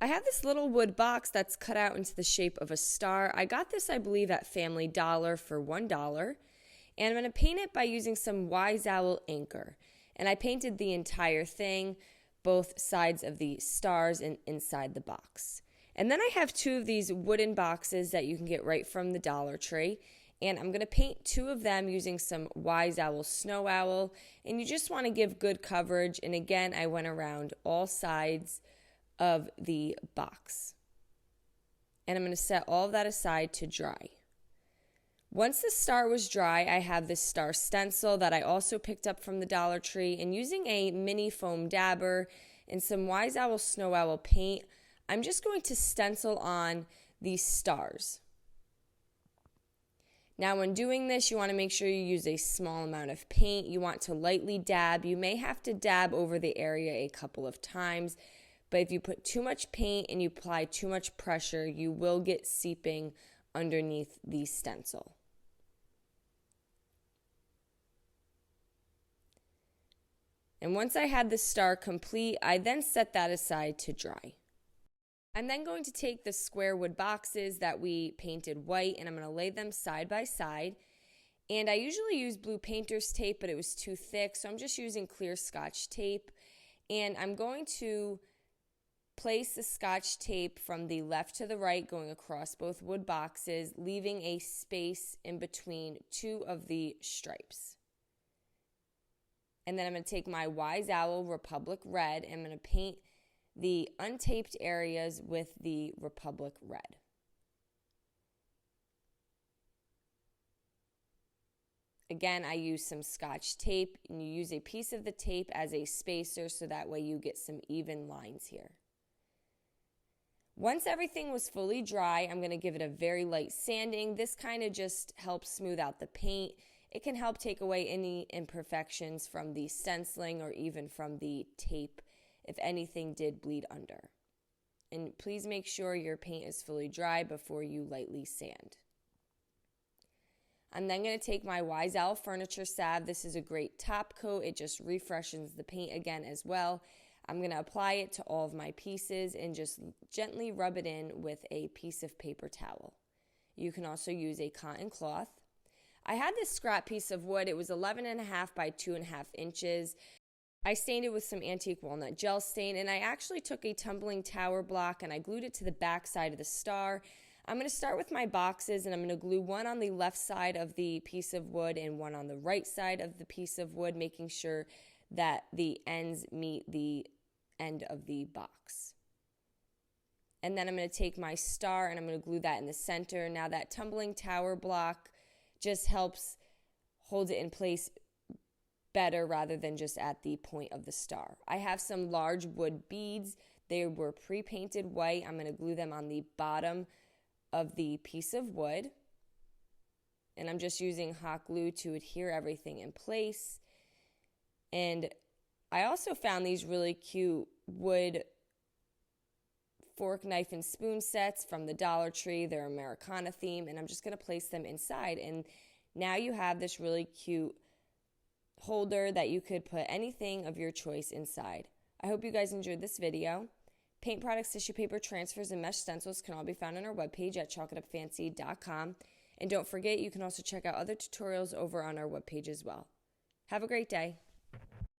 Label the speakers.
Speaker 1: I have this little wood box that's cut out into the shape of a star. I got this, I believe, at Family Dollar for $1. And I'm going to paint it by using some Wise Owl Inker. And I painted the entire thing, both sides of the stars and inside the box. And then I have two of these wooden boxes that you can get right from the Dollar Tree. And I'm going to paint two of them using some Wise Owl Snow Owl. And you just want to give good coverage. And again, I went around all sides of the box. And I'm going to set all of that aside to dry. Once the star was dry, I have this star stencil that I also picked up from the Dollar Tree, and using a mini foam dabber and some Wise Owl Snow Owl paint, I'm just going to stencil on these stars. Now when doing this, you want to make sure you use a small amount of paint. You want to lightly dab. You may have to dab over the area a couple of times, but if you put too much paint and you apply too much pressure, you will get seeping underneath the stencil. And once I had the star complete, I then set that aside to dry. I'm then going to take the square wood boxes that we painted white, and I'm going to lay them side by side. And I usually use blue painter's tape, but it was too thick, so I'm just using clear Scotch tape. And I'm going to place the Scotch tape from the left to the right, going across both wood boxes, leaving a space in between two of the stripes. And then I'm going to take my Wise Owl Republic Red, and I'm going to paint the untaped areas with the Republic Red. Again, I use some Scotch tape, and you use a piece of the tape as a spacer so that way you get some even lines here. Once everything was fully dry, I'm going to give it a very light sanding. This kind of just helps smooth out the paint. It can help take away any imperfections from the stenciling or even from the tape if anything did bleed under. And please make sure your paint is fully dry before you lightly sand. I'm then going to take my Wise Owl Furniture Salve. This is a great top coat. It just refreshes the paint again as well. I'm going to apply it to all of my pieces and just gently rub it in with a piece of paper towel. You can also use a cotton cloth. I had this scrap piece of wood. It was 11.5 by 2.5 inches. I stained it with some antique walnut gel stain, and I actually took a tumbling tower block and I glued it to the back side of the star. I'm going to start with my boxes, and I'm going to glue one on the left side of the piece of wood and one on the right side of the piece of wood, making sure that the ends meet the end of the box. And then I'm going to take my star and I'm going to glue that in the center. Now that tumbling tower block just helps hold it in place better rather than just at the point of the star. I have some large wood beads. They were pre-painted white. I'm going to glue them on the bottom of the piece of wood. And I'm just using hot glue to adhere everything in place. And I also found these really cute wood fork, knife, and spoon sets from the Dollar Tree. They're Americana theme, and I'm just going to place them inside. And now you have this really cute holder that you could put anything of your choice inside. I hope you guys enjoyed this video. Paint products, tissue paper, transfers, and mesh stencils can all be found on our webpage at chalkitupfancy.com. And don't forget, you can also check out other tutorials over on our webpage as well. Have a great day.